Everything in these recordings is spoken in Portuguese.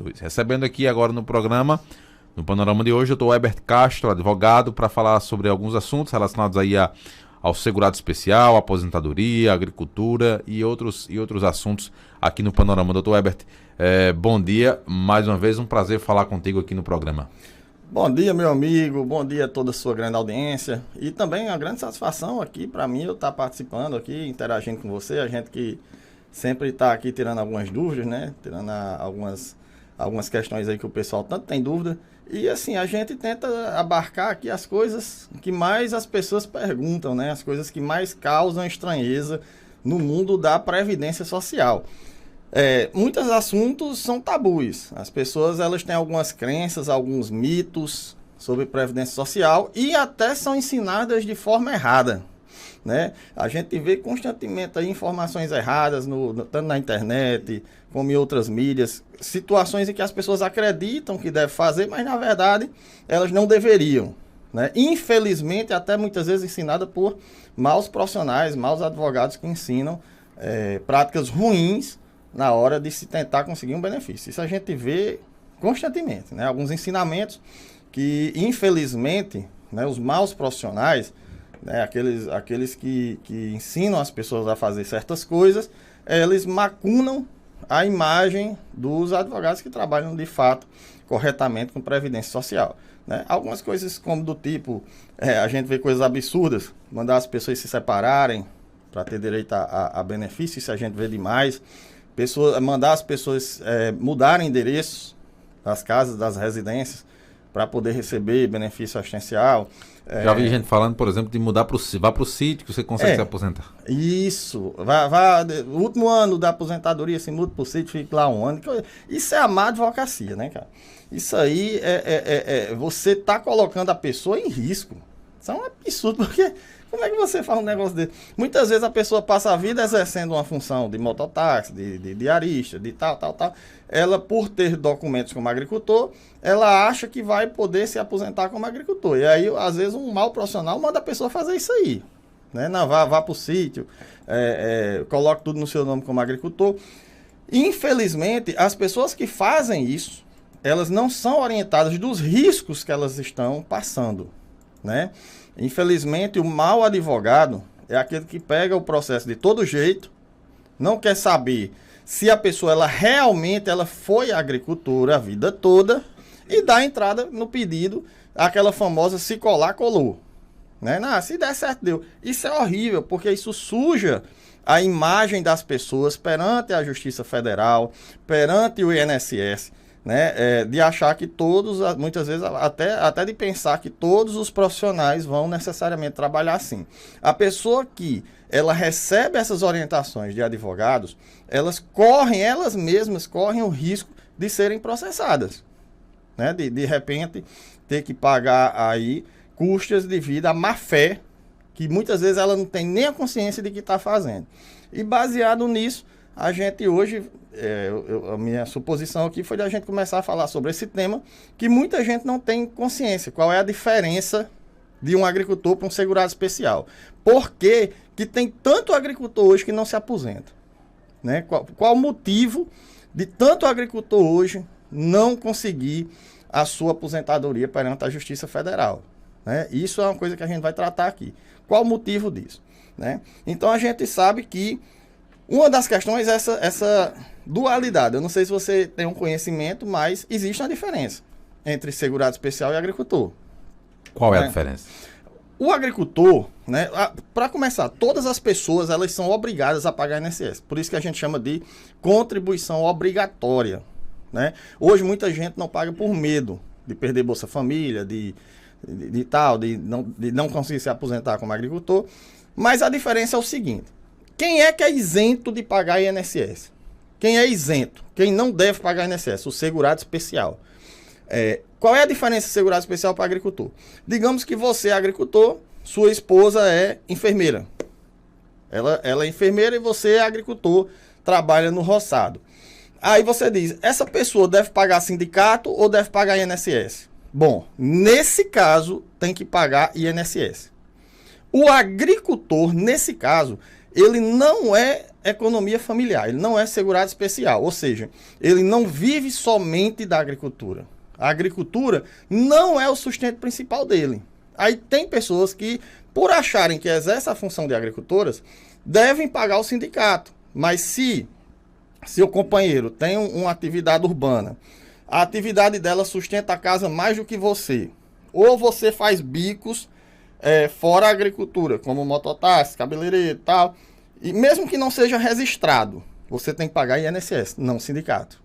2022. Recebendo aqui agora no programa, no Panorama de hoje, eu estou Herbert Castro, advogado, para falar sobre alguns assuntos relacionados aí ao segurado especial, aposentadoria, agricultura e outros assuntos aqui no Panorama. Doutor Herbert, bom dia, mais uma vez um prazer falar contigo aqui no programa. Bom dia, meu amigo, bom dia a toda a sua grande audiência e também uma grande satisfação aqui para mim eu estar participando aqui, interagindo com você, a gente que sempre está aqui tirando algumas dúvidas, né, tirando algumas questões aí que o pessoal tanto tem dúvida e assim, a gente tenta abarcar aqui as coisas que mais as pessoas perguntam, né, as coisas que mais causam estranheza no mundo da previdência social. Muitos assuntos são tabus. As pessoas elas têm algumas crenças, alguns mitos sobre previdência social e até são ensinadas de forma errada, né? A gente vê constantemente aí informações erradas, tanto na internet como em outras mídias, situações em que as pessoas acreditam que devem fazer, mas na verdade elas não deveriam, né? Infelizmente, até muitas vezes ensinada por maus profissionais, maus advogados que ensinam práticas ruins na hora de se tentar conseguir um benefício. Isso a gente vê constantemente, né? Alguns ensinamentos que, infelizmente, né, os maus profissionais, né, aqueles que ensinam as pessoas a fazer certas coisas, eles macunam a imagem dos advogados que trabalham, de fato, corretamente com previdência social, né? Algumas coisas como do tipo, a gente vê coisas absurdas, mandar as pessoas se separarem para ter direito a benefício, isso a gente vê demais. Mandar as pessoas mudarem endereços das casas, das residências, para poder receber benefício assistencial. Já vi gente falando, por exemplo, de mudar vá para o sítio que você consegue se aposentar. Isso. No último ano da aposentadoria, se muda para o sítio, fica lá um ano. Isso é a má advocacia, né, cara? Isso aí você está colocando a pessoa em risco. Isso é um absurdo, porque como é que você faz um negócio desse? Muitas vezes a pessoa passa a vida exercendo uma função de mototáxi, de diarista, de tal. Ela, por ter documentos como agricultor, ela acha que vai poder se aposentar como agricultor. E aí, às vezes, um mau profissional manda a pessoa fazer isso aí, né? Não, vá para o sítio, coloque tudo no seu nome como agricultor. Infelizmente, as pessoas que fazem isso, elas não são orientadas dos riscos que elas estão passando, né? Infelizmente, o mau advogado é aquele que pega o processo de todo jeito, não quer saber se a pessoa realmente foi agricultora a vida toda e dá entrada no pedido, aquela famosa se colar, colou, né? Não, se der certo, deu. Isso é horrível, porque isso suja a imagem das pessoas perante a Justiça Federal, perante o INSS, né, de achar que todos, muitas vezes até de pensar que todos os profissionais vão necessariamente trabalhar assim. A pessoa que ela recebe essas orientações de advogados, elas mesmas correm o risco de serem processadas, né, de repente ter que pagar aí custas devido à má fé, que muitas vezes ela não tem nem a consciência de que está fazendo. E baseado nisso, a gente hoje, a minha suposição aqui foi de a gente começar a falar sobre esse tema, que muita gente não tem consciência. Qual é a diferença de um agricultor para um segurado especial? Por que tem tanto agricultor hoje que não se aposenta, né? Qual o motivo de tanto agricultor hoje não conseguir a sua aposentadoria perante a Justiça Federal, né? Isso é uma coisa que a gente vai tratar aqui. Qual o motivo disso, né? Então a gente sabe que uma das questões é essa dualidade. Eu não sei se você tem um conhecimento, mas existe uma diferença entre segurado especial e agricultor. Qual é a diferença? O agricultor, né, para começar, todas as pessoas elas são obrigadas a pagar INSS. Por isso que a gente chama de contribuição obrigatória, né? Hoje muita gente não paga por medo de perder Bolsa Família, de não conseguir se aposentar como agricultor. Mas a diferença é o seguinte: quem é que é isento de pagar INSS? Quem é isento? Quem não deve pagar INSS? O segurado especial. Qual é a diferença de segurado especial para agricultor? Digamos que você é agricultor, sua esposa é enfermeira. Ela é enfermeira e você é agricultor, trabalha no roçado. Aí você diz, essa pessoa deve pagar sindicato ou deve pagar INSS? Bom, nesse caso, tem que pagar INSS. O agricultor, nesse caso, ele não é economia familiar, ele não é segurado especial, ou seja, ele não vive somente da agricultura. A agricultura não é o sustento principal dele. Aí tem pessoas que, por acharem que exercem a função de agricultoras, devem pagar o sindicato. Mas se o companheiro tem uma atividade urbana, a atividade dela sustenta a casa mais do que você, ou você faz bicos fora a agricultura, como mototáxi, cabeleireiro e tal, e mesmo que não seja registrado, você tem que pagar INSS, não sindicato.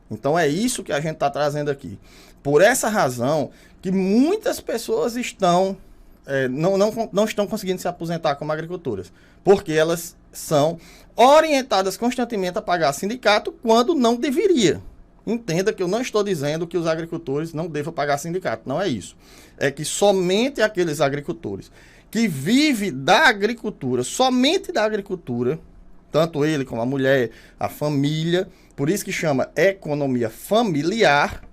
Então é isso que a gente está trazendo aqui. Por essa razão que muitas pessoas não estão conseguindo se aposentar como agricultoras, porque elas são orientadas constantemente a pagar sindicato quando não deveria. Entenda que eu não estou dizendo que os agricultores não devam pagar sindicato, não é isso. É que somente aqueles agricultores que vivem da agricultura, somente da agricultura, tanto ele como a mulher, a família, por isso que chama economia familiar,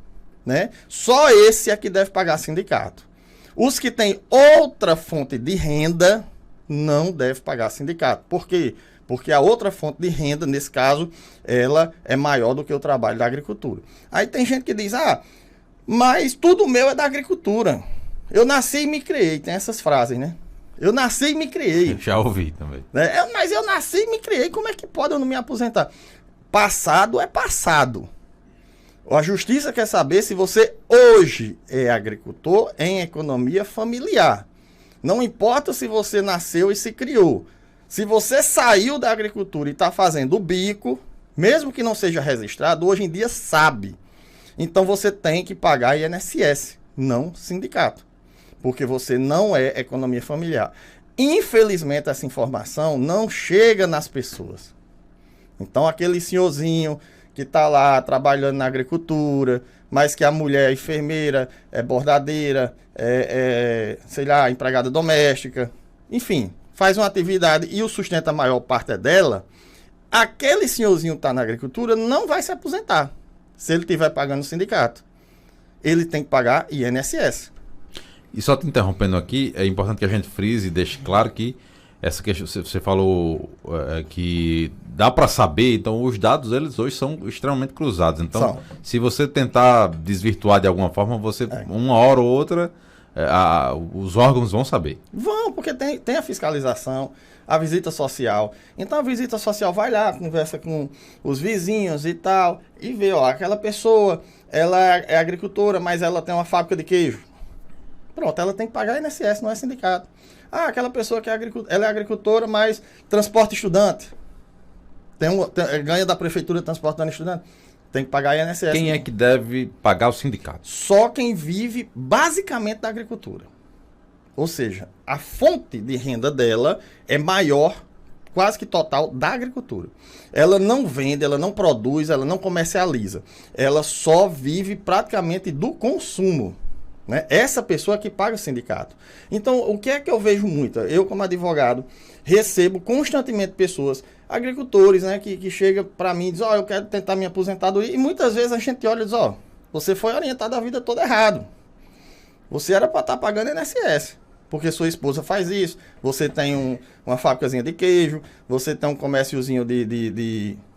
né? Só esse é que deve pagar sindicato. Os que têm outra fonte de renda não devem pagar sindicato. Por quê? Porque a outra fonte de renda, nesse caso, ela é maior do que o trabalho da agricultura. Aí tem gente que diz, mas tudo meu é da agricultura. Eu nasci e me criei, tem essas frases, né? Eu nasci e me criei. Já ouvi também. Mas eu nasci e me criei, como é que pode eu não me aposentar? Passado é passado. A justiça quer saber se você hoje é agricultor em economia familiar. Não importa se você nasceu e se criou. Se você saiu da agricultura e está fazendo o bico, mesmo que não seja registrado, hoje em dia sabe. Então você tem que pagar INSS, não sindicato. Porque você não é economia familiar. Infelizmente, essa informação não chega nas pessoas. Então, aquele senhorzinho que está lá trabalhando na agricultura, mas que a mulher é enfermeira, é bordadeira, sei lá, empregada doméstica, enfim, faz uma atividade e o sustento a maior parte é dela, aquele senhorzinho que está na agricultura não vai se aposentar se ele estiver pagando o sindicato. Ele tem que pagar INSS. E só te interrompendo aqui, é importante que a gente frise e deixe claro que essa questão, você falou que dá para saber, então os dados eles hoje são extremamente cruzados. Então, se você tentar desvirtuar de alguma forma, uma hora ou outra, os órgãos vão saber. Vão, porque tem a fiscalização, a visita social. Então a visita social vai lá, conversa com os vizinhos e tal, e vê, aquela pessoa, ela é agricultora, mas ela tem uma fábrica de queijo. Pronto, ela tem que pagar INSS, não é sindicato. Aquela pessoa que ela é agricultora, mas transporta estudante. Ganha da prefeitura transportando estudante. Tem que pagar INSS. Quem é que deve pagar o sindicato? Só quem vive basicamente da agricultura. Ou seja, a fonte de renda dela é maior, quase que total, da agricultura. Ela não vende, ela não produz, ela não comercializa. Ela só vive praticamente do consumo. Né? Essa pessoa que paga o sindicato. Então, o que é que eu vejo muito? Eu, como advogado, recebo constantemente pessoas, agricultores, né, que chegam para mim e dizem, eu quero tentar minha aposentadoria. E muitas vezes a gente olha e diz, você foi orientado a vida toda errado. Você era para estar pagando INSS, porque sua esposa faz isso, você tem uma fábricazinha de queijo, você tem um comérciozinho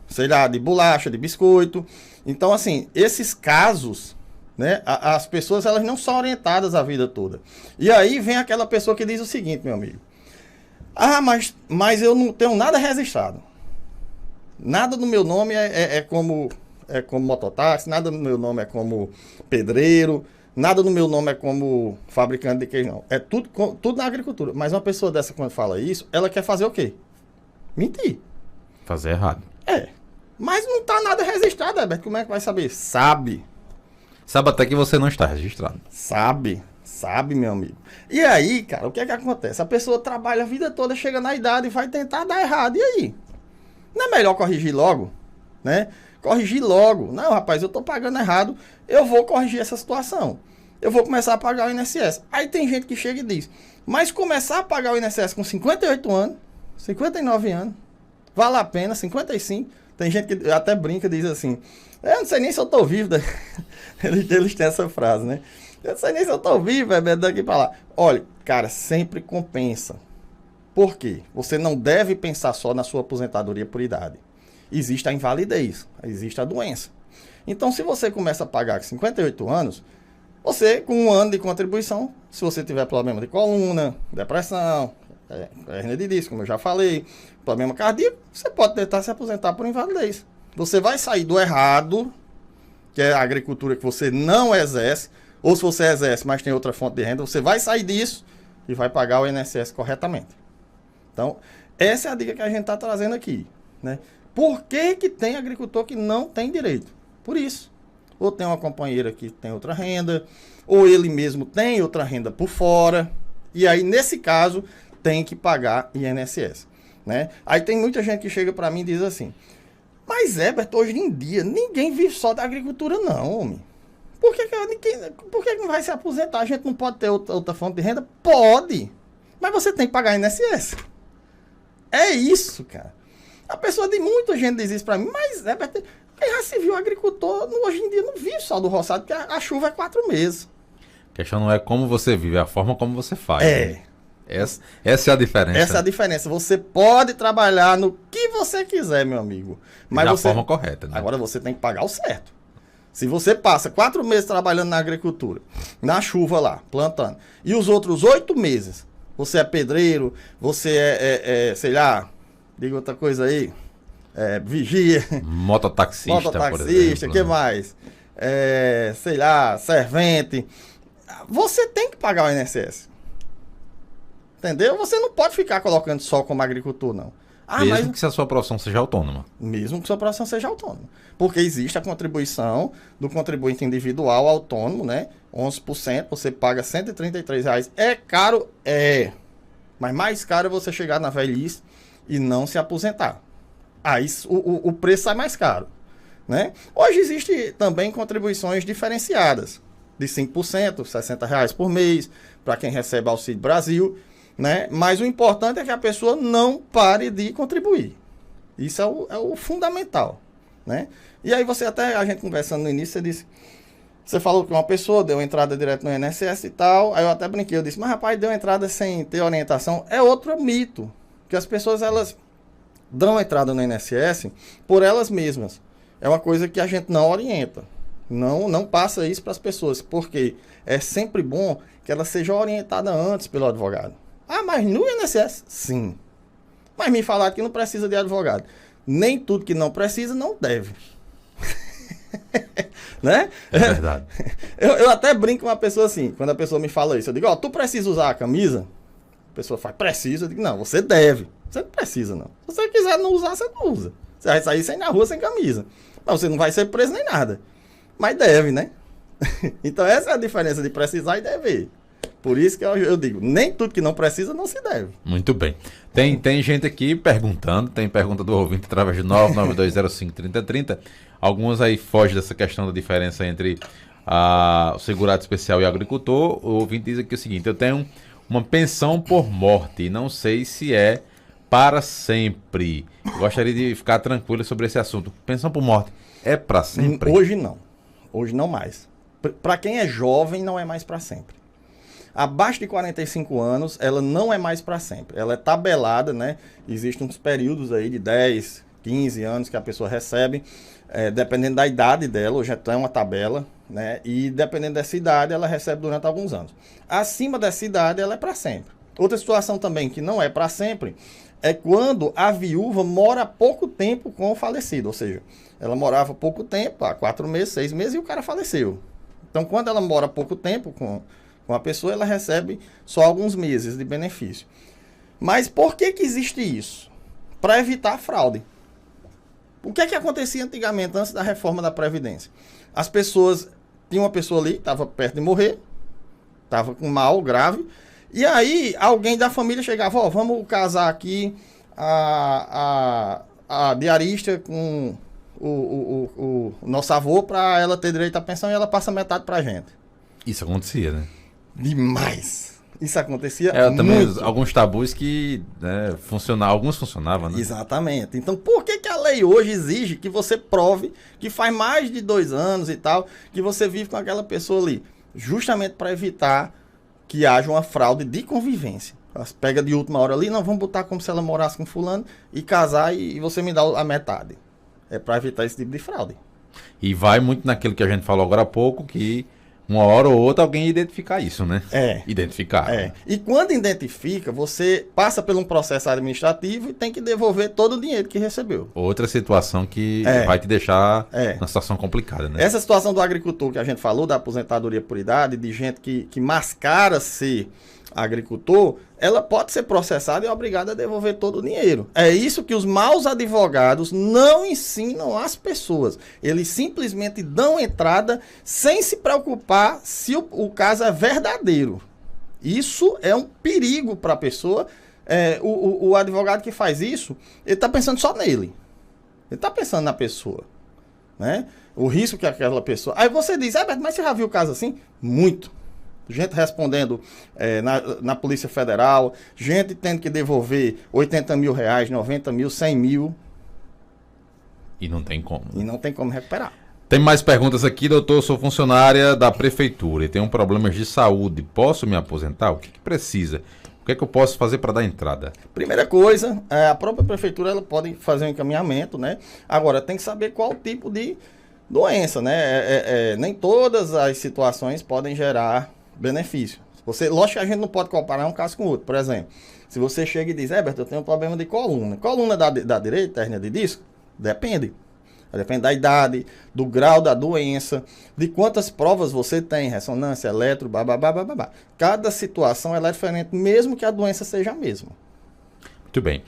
sei lá, de bolacha, de biscoito. Então, assim, esses casos... Né? As pessoas elas não são orientadas a vida toda. E aí vem aquela pessoa que diz o seguinte, meu amigo. Mas eu não tenho nada registrado. Nada no meu nome é como mototáxi, nada no meu nome é como pedreiro, nada no meu nome é como fabricante de queijo, não. É tudo na agricultura. Mas uma pessoa dessa, quando fala isso, ela quer fazer o quê? Mentir. Fazer errado. Mas não está nada registrado, Herbert. Como é que vai saber? Sabe, até que você não está registrado. Sabe, meu amigo. E aí, cara, o que é que acontece? A pessoa trabalha a vida toda, chega na idade e vai tentar dar errado. E aí? Não é melhor corrigir logo? Né? Corrigir logo. Não, rapaz, eu tô pagando errado, eu vou corrigir essa situação. Eu vou começar a pagar o INSS. Aí tem gente que chega e diz, mas começar a pagar o INSS com 58 anos, 59 anos, vale a pena, 55. Tem gente que até brinca e diz assim, eu não sei nem se eu tô vivo. Eles têm essa frase, né? Eu não sei nem se eu tô vivo, daqui pra lá. Olha, cara, sempre compensa. Por quê? Você não deve pensar só na sua aposentadoria por idade. Existe a invalidez, existe a doença. Então, se você começa a pagar com 58 anos, você, com 1 ano de contribuição, se você tiver problema de coluna, depressão, hernia de disco, como eu já falei, problema cardíaco, você pode tentar se aposentar por invalidez. Você vai sair do errado, que é a agricultura que você não exerce, ou se você exerce, mas tem outra fonte de renda, você vai sair disso e vai pagar o INSS corretamente. Então, essa é a dica que a gente está trazendo aqui, né? Por que que tem agricultor que não tem direito? Por isso. Ou tem uma companheira que tem outra renda, ou ele mesmo tem outra renda por fora, e aí, nesse caso, tem que pagar INSS, né? Aí tem muita gente que chega para mim e diz assim, mas Herbert, hoje em dia, ninguém vive só da agricultura não, homem. Por que não vai se aposentar? A gente não pode ter outra fonte de renda? Pode, mas você tem que pagar INSS. É isso, cara. A pessoa de muita gente diz isso pra mim, mas Herbert, quem já se viu agricultor, hoje em dia não vive só do roçado, porque a chuva é 4 meses. A questão não é como você vive, é a forma como você faz. É. Né? Essa é a diferença. Essa é a diferença. Você pode trabalhar no que você quiser, meu amigo. Mas da forma correta, né? Agora você tem que pagar o certo. Se você passa 4 meses trabalhando na agricultura, na chuva lá, plantando, e os outros 8 meses, você é pedreiro, você sei lá, diga outra coisa aí, vigia. Mototaxista, por exemplo. O que mais? Sei lá, servente. Você tem que pagar o INSS. Entendeu? Você não pode ficar colocando só como agricultor, não. Mesmo que a sua profissão seja autônoma. Mesmo que a sua profissão seja autônoma. Porque existe a contribuição do contribuinte individual autônomo, né? 11%, você paga R$133. É caro? É. Mas mais caro é você chegar na velhice e não se aposentar. Aí o preço sai mais caro, né? Hoje existe também contribuições diferenciadas. De 5%, R$60 por mês, para quem recebe Auxílio Brasil, né? Mas o importante é que a pessoa não pare de contribuir. Isso é o fundamental, né? E aí a gente conversando no início, você falou que uma pessoa deu entrada direto no INSS e tal, aí eu até brinquei, eu disse, mas rapaz, deu entrada sem ter orientação. É outro mito, que as pessoas, elas dão entrada no INSS por elas mesmas. É uma coisa que a gente não orienta. Não passa isso para as pessoas, porque é sempre bom que ela seja orientada antes pelo advogado. Ah, mas no INSS? Sim. Mas me falaram que não precisa de advogado. Nem tudo que não precisa, não deve. Né? É verdade. Eu até brinco com uma pessoa assim, quando a pessoa me fala isso, eu digo, tu precisa usar a camisa? A pessoa fala, precisa. Eu digo, não, você deve. Você não precisa, não. Se você quiser não usar, você não usa. Você vai sair sem na rua, sem camisa. Mas você não vai ser preso nem nada. Mas deve, né? Então essa é a diferença de precisar e dever. Por isso que eu digo, nem tudo que não precisa não se deve. Muito bem. Tem gente aqui perguntando, tem pergunta do ouvinte através de 992053030. Algumas aí fogem dessa questão da diferença entre o segurado especial e o agricultor. O ouvinte diz aqui o seguinte, eu tenho uma pensão por morte e não sei se é para sempre. Gostaria de ficar tranquilo sobre esse assunto. Pensão por morte é para sempre? Hoje não. Hoje não mais. Para quem é jovem, não é mais para sempre. Abaixo de 45 anos, ela não é mais para sempre. Ela é tabelada, né? Existem uns períodos aí de 10, 15 anos que a pessoa recebe, dependendo da idade dela, hoje é uma tabela, né? E dependendo dessa idade, ela recebe durante alguns anos. Acima dessa idade, ela é para sempre. Outra situação também que não é para sempre é quando a viúva mora pouco tempo com o falecido, ou seja, ela morava pouco tempo, há 4 meses, 6 meses, e o cara faleceu. Então, quando ela mora pouco tempo com a pessoa, ela recebe só alguns meses de benefício. Mas por que existe isso? Para evitar fraude. O que acontecia antigamente, antes da reforma da Previdência? As pessoas, tinha uma pessoa ali, estava perto de morrer, estava com mal grave, e aí alguém da família chegava, vamos casar aqui a diarista com o nosso avô para ela ter direito à pensão e ela passa metade para a gente. Isso acontecia, né? Demais. Isso acontecia também muito. Alguns tabus que alguns funcionavam, né? Exatamente. Então, por que a lei hoje exige que você prove que faz mais de 2 anos e tal, que você vive com aquela pessoa ali? Justamente para evitar que haja uma fraude de convivência. Elas pegam de última hora ali, não, vamos botar como se ela morasse com fulano e casar e você me dá a metade. É para evitar esse tipo de fraude. E vai muito naquilo que a gente falou agora há pouco, que uma hora ou outra alguém ia identificar isso, né? Identificar. Né? E quando identifica, você passa por um processo administrativo e tem que devolver todo o dinheiro que recebeu. Outra situação que vai te deixar numa situação complicada, né? Essa situação do agricultor que a gente falou, da aposentadoria por idade, de gente que mascara ser agricultor, ela pode ser processada e obrigada a devolver todo o dinheiro. É isso que os maus advogados não ensinam às pessoas. Eles simplesmente dão entrada sem se preocupar se o caso é verdadeiro. Isso é um perigo para a pessoa. O advogado que faz isso, ele está pensando só nele. Ele está pensando na pessoa. Né? O risco que aquela pessoa... Aí você diz, mas você já viu o caso assim? Muito. Gente respondendo na Polícia Federal, gente tendo que devolver 80 mil reais, 90 mil, 100 mil. E não tem como. E não tem como recuperar. Tem mais perguntas aqui, doutor. Eu sou funcionária da prefeitura e tenho problemas de saúde. Posso me aposentar? O que precisa? O que é que eu posso fazer para dar entrada? Primeira coisa, a própria prefeitura ela pode fazer um encaminhamento, né? Agora, tem que saber qual tipo de doença, né? Nem todas as situações podem gerar benefício. Lógico que a gente não pode comparar um caso com o outro. Por exemplo, se você chega e diz, eu tenho um problema de coluna. Coluna da direita, hérnia de disco? Depende. Depende da idade, do grau da doença, de quantas provas você tem, ressonância, eletro, babá. Cada situação ela é diferente, mesmo que a doença seja a mesma. Muito bem.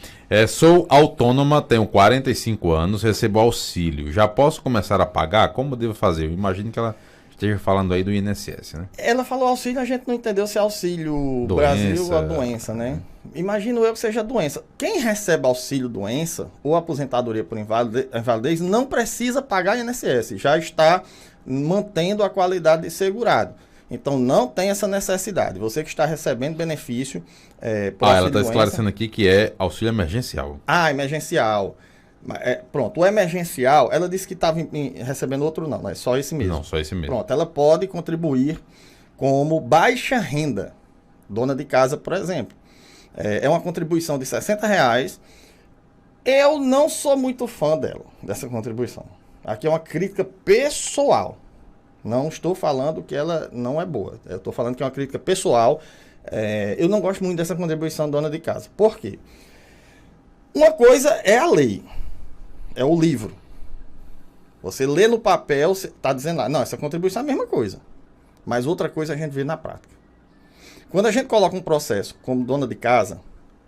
Sou autônoma, tenho 45 anos, recebo auxílio. Já posso começar a pagar? Como devo fazer? Eu imagino que ela esteja falando aí do INSS, né? Ela falou auxílio, a gente não entendeu se é auxílio Brasil ou a doença, né? Imagino eu que seja doença. Quem recebe auxílio doença ou aposentadoria por invalidez não precisa pagar INSS, já está mantendo a qualidade de segurado. Então não tem essa necessidade. Você que está recebendo benefício por auxílio ela está esclarecendo aqui que é auxílio emergencial. Emergencial. Pronto, o emergencial, ela disse que estava recebendo outro não, é só esse mesmo. Não, só esse mesmo. Pronto, ela pode contribuir como baixa renda, dona de casa, por exemplo. É uma contribuição de R$60. Eu não sou muito fã dessa contribuição. Aqui é uma crítica pessoal. Não estou falando que ela não é boa. Eu estou falando que é uma crítica pessoal. Eu não gosto muito dessa contribuição dona de casa. Por quê? Uma coisa é a lei. É o livro. Você lê no papel, está dizendo lá, não, essa contribuição é a mesma coisa. Mas outra coisa a gente vê na prática. Quando a gente coloca um processo como dona de casa,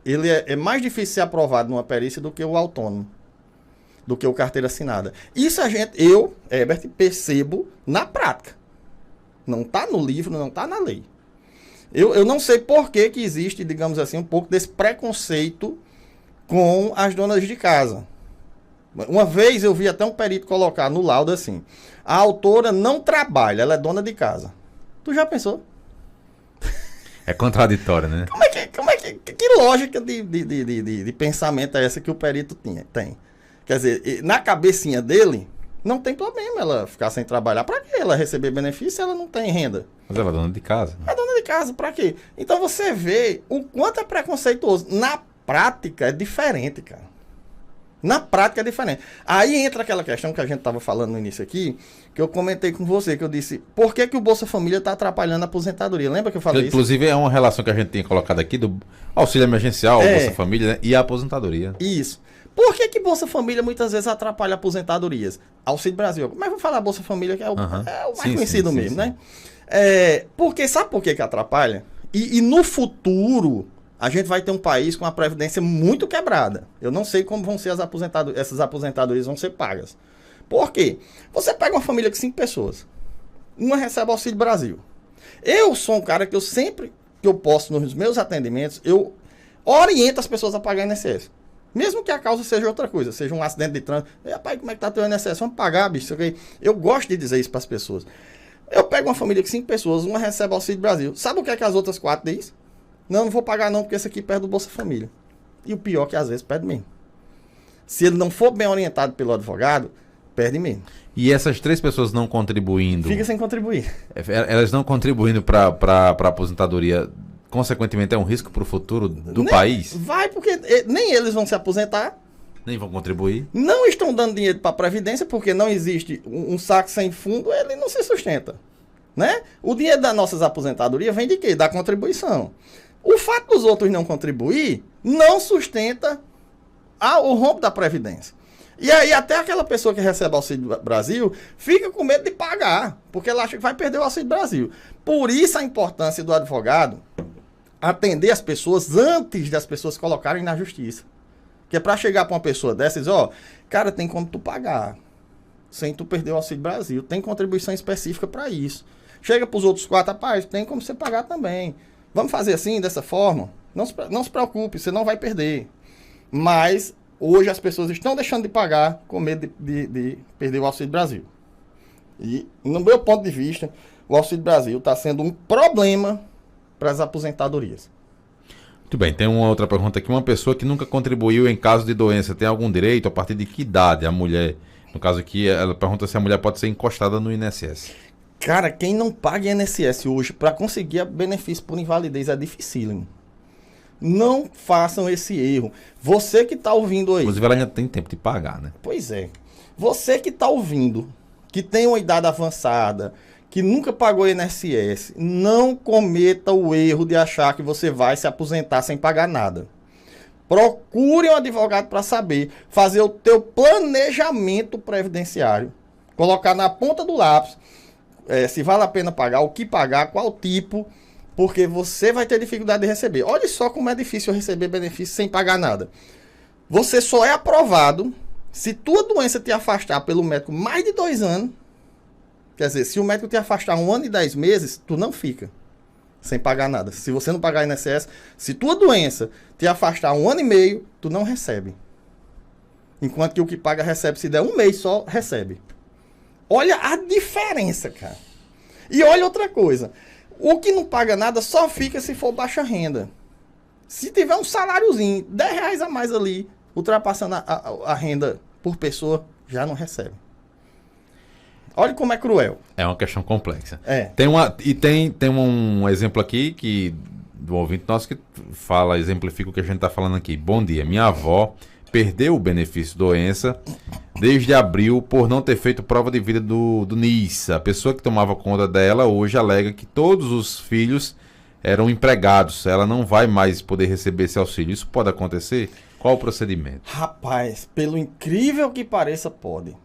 ele é mais difícil ser aprovado numa perícia do que o autônomo, do que o carteira assinada. Isso eu, Herbert, percebo na prática. Não está no livro, não está na lei. Eu não sei por que existe, digamos assim, um pouco desse preconceito com as donas de casa. Uma vez eu vi até um perito colocar no laudo assim, a autora não trabalha, ela é dona de casa. Tu já pensou? É contraditório, né? Que lógica de pensamento é essa que o perito tem? Quer dizer, na cabecinha dele, não tem problema ela ficar sem trabalhar. Para que ela receber benefício se ela não tem renda? Mas ela é dona de casa. É dona de casa, para quê? Então você vê o quanto é preconceituoso. Na prática é diferente, cara. Na prática é diferente. Aí entra aquela questão que a gente estava falando no início aqui, que eu comentei com você, que eu disse, por que o Bolsa Família está atrapalhando a aposentadoria? Lembra que eu falei isso? Inclusive é uma relação que a gente tem colocado aqui do auxílio emergencial, Bolsa Família, né? E a aposentadoria. Isso. Por que Bolsa Família muitas vezes atrapalha aposentadorias? Auxílio Brasil. Mas vamos falar Bolsa Família, que é o mais conhecido mesmo, né? Sabe por que atrapalha? E no futuro, a gente vai ter um país com a previdência muito quebrada. Eu não sei como vão ser essas aposentadorias vão ser pagas. Por quê? Você pega uma família de 5 pessoas. Uma recebe Auxílio Brasil. Eu sou um cara que sempre que eu posso nos meus atendimentos, eu oriento as pessoas a pagar INSS. Mesmo que a causa seja outra coisa, seja um acidente de trânsito. Rapaz, como é que tá teu INSS? Vamos pagar, bicho. Eu gosto de dizer isso para as pessoas. Eu pego uma família de 5 pessoas, uma recebe Auxílio Brasil. Sabe o que é que as outras 4 dizem? Não vou pagar não, porque esse aqui perde o Bolsa Família. E o pior é que às vezes perde mesmo. Se ele não for bem orientado pelo advogado, perde mesmo. E essas 3 pessoas não contribuindo... Fica sem contribuir. Elas não contribuindo para a aposentadoria, consequentemente, é um risco para o futuro do Nem país? Vai, porque nem eles vão se aposentar, Nem vão contribuir? não estão dando dinheiro para a Previdência, porque não existe um saco sem fundo, ele não se sustenta. Né? O dinheiro das nossas aposentadorias vem de quê? Da contribuição. O fato dos outros não contribuir não sustenta o rombo da Previdência. E aí até aquela pessoa que recebe Auxílio Brasil fica com medo de pagar, porque ela acha que vai perder o Auxílio Brasil. Por isso a importância do advogado atender as pessoas antes das pessoas se colocarem na justiça. Que é para chegar para uma pessoa dessa e dizer, ó, cara, tem como tu pagar, sem tu perder o Auxílio Brasil. Tem contribuição específica para isso. Chega para os outros 4, rapaz, tem como você pagar também. Vamos fazer assim, dessa forma? Não se preocupe, você não vai perder. Mas hoje as pessoas estão deixando de pagar com medo de perder o Auxílio Brasil. E, no meu ponto de vista, o Auxílio Brasil está sendo um problema para as aposentadorias. Muito bem, tem uma outra pergunta aqui. Uma pessoa que nunca contribuiu em caso de doença, tem algum direito? A partir de que idade a mulher? No caso aqui, ela pergunta se a mulher pode ser encostada no INSS. Cara, quem não paga INSS hoje para conseguir benefício por invalidez é dificílimo. Não façam esse erro. Você que está ouvindo aí. Inclusive, ela ainda tem tempo de pagar, né? Pois é. Você que está ouvindo, que tem uma idade avançada, que nunca pagou INSS, não cometa o erro de achar que você vai se aposentar sem pagar nada. Procure um advogado para saber, fazer o teu planejamento previdenciário, colocar na ponta do lápis se vale a pena pagar, o que pagar, qual tipo, porque você vai ter dificuldade de receber. Olha só como é difícil receber benefício sem pagar nada. Você só é aprovado se tua doença te afastar pelo médico mais de 2 anos. Quer dizer, se o médico te afastar 1 ano e 10 meses, tu não fica sem pagar nada. Se você não pagar INSS, se tua doença te afastar 1 ano e meio, tu não recebe. Enquanto que o que paga recebe, se der 1 mês só, recebe. Olha a diferença, cara. E olha outra coisa. O que não paga nada só fica se for baixa renda. Se tiver um saláriozinho, R$10 a mais ali, ultrapassando a renda por pessoa, já não recebe. Olha como é cruel. É uma questão complexa. É. Tem um exemplo aqui do ouvinte nosso que exemplifica o que a gente está falando aqui. Bom dia, minha avó perdeu o benefício doença desde abril por não ter feito prova de vida do NIS. A pessoa que tomava conta dela hoje alega que todos os filhos eram empregados. Ela não vai mais poder receber esse auxílio. Isso pode acontecer? Qual o procedimento? Rapaz, pelo incrível que pareça, pode.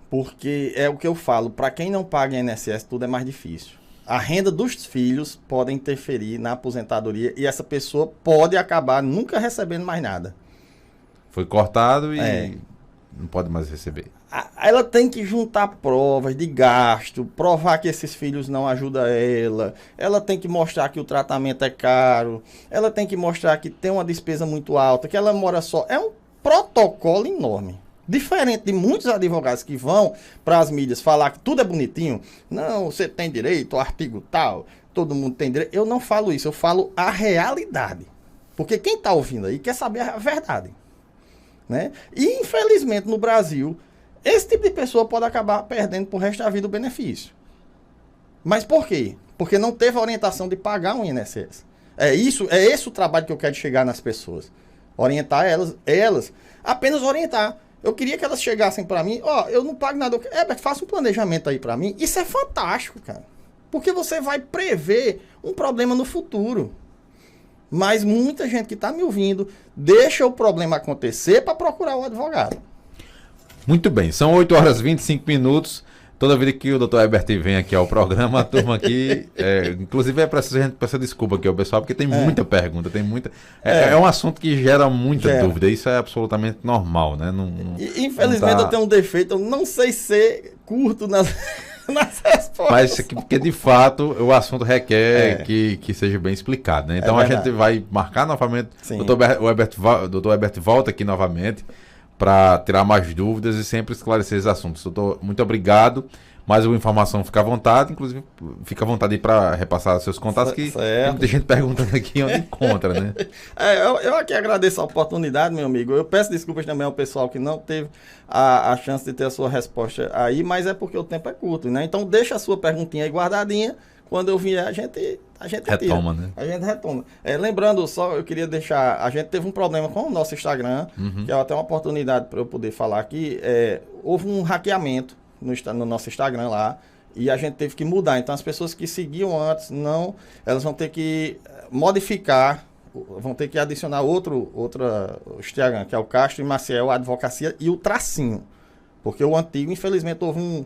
Porque é o que eu falo, para quem não paga INSS, tudo é mais difícil. A renda dos filhos pode interferir na aposentadoria e essa pessoa pode acabar nunca recebendo mais nada. Foi cortado e não pode mais receber. Ela tem que juntar provas de gasto, provar que esses filhos não ajudam ela tem que mostrar que o tratamento é caro, ela tem que mostrar que tem uma despesa muito alta, que ela mora só. É um protocolo enorme. Diferente de muitos advogados que vão para as mídias falar que tudo é bonitinho. Não, você tem direito ao artigo tal, todo mundo tem direito. Eu não falo isso, eu falo a realidade. Porque quem está ouvindo aí quer saber a verdade. Né? E, infelizmente, no Brasil, esse tipo de pessoa pode acabar perdendo pro resto da vida o benefício. Mas por quê? Porque não teve a orientação de pagar um INSS. É esse o trabalho que eu quero chegar nas pessoas. Orientar elas apenas orientar. Eu queria que elas chegassem para mim, eu não pago nada. Faça um planejamento aí para mim. Isso é fantástico, cara. Porque você vai prever um problema no futuro. Mas muita gente que está me ouvindo deixa o problema acontecer para procurar o advogado. Muito bem, são 8h25. Toda vida que o Dr. Herbert vem aqui ao programa, a turma aqui, inclusive a gente peça desculpa aqui ao pessoal, porque tem muita pergunta, tem muita... É um assunto que gera muita dúvida, isso é absolutamente normal, né? Infelizmente eu tenho um defeito, eu não sei ser curto nas respostas. Mas porque de fato o assunto requer que seja bem explicado, né? Então a gente vai marcar novamente, o Dr. Herbert volta aqui novamente para tirar mais dúvidas e sempre esclarecer esses assuntos. Doutor, muito obrigado. Mais uma informação, fica à vontade. Inclusive, fica à vontade para repassar seus contatos, que tem muita gente perguntando aqui onde encontra, né? Eu aqui agradeço a oportunidade, meu amigo. Eu peço desculpas também ao pessoal que não teve a chance de ter a sua resposta aí, mas é porque o tempo é curto, né? Então, deixa a sua perguntinha aí guardadinha. quando eu vier, a gente retoma, tira. né? A gente retoma. Lembrando só, eu queria deixar, a gente teve um problema com o nosso Instagram, que é até uma oportunidade para eu poder falar aqui, houve um hackeamento no nosso Instagram lá, e a gente teve que mudar. Então, as pessoas que seguiam antes, elas vão ter que modificar, vão ter que adicionar outro Instagram, que é o Castro e Maciel Advocacia e o tracinho. Porque o antigo, infelizmente, houve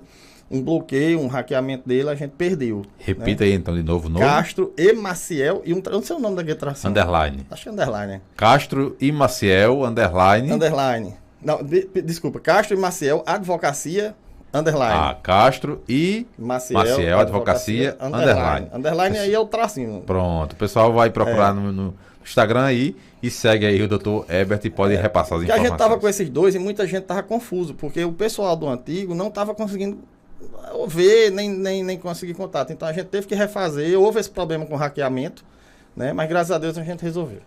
um bloqueio, um hackeamento dele, a gente perdeu. Repita aí então de novo. Castro e Maciel e não sei o nome daquele tracinho. Underline. Acho que é underline, né? Castro e Maciel, underline. Underline. Não, desculpa, Castro e Maciel Advocacia, underline. Castro e Maciel Advocacia, underline. Underline aí é o tracinho. Pronto, o pessoal vai procurar no Instagram aí e segue aí o Dr. Herbert e pode repassar as informações. Porque a gente tava com esses dois e muita gente tava confuso, porque o pessoal do antigo não tava conseguindo ver, nem conseguir contato. Então a gente teve que refazer, houve esse problema com hackeamento, né? Mas graças a Deus a gente resolveu.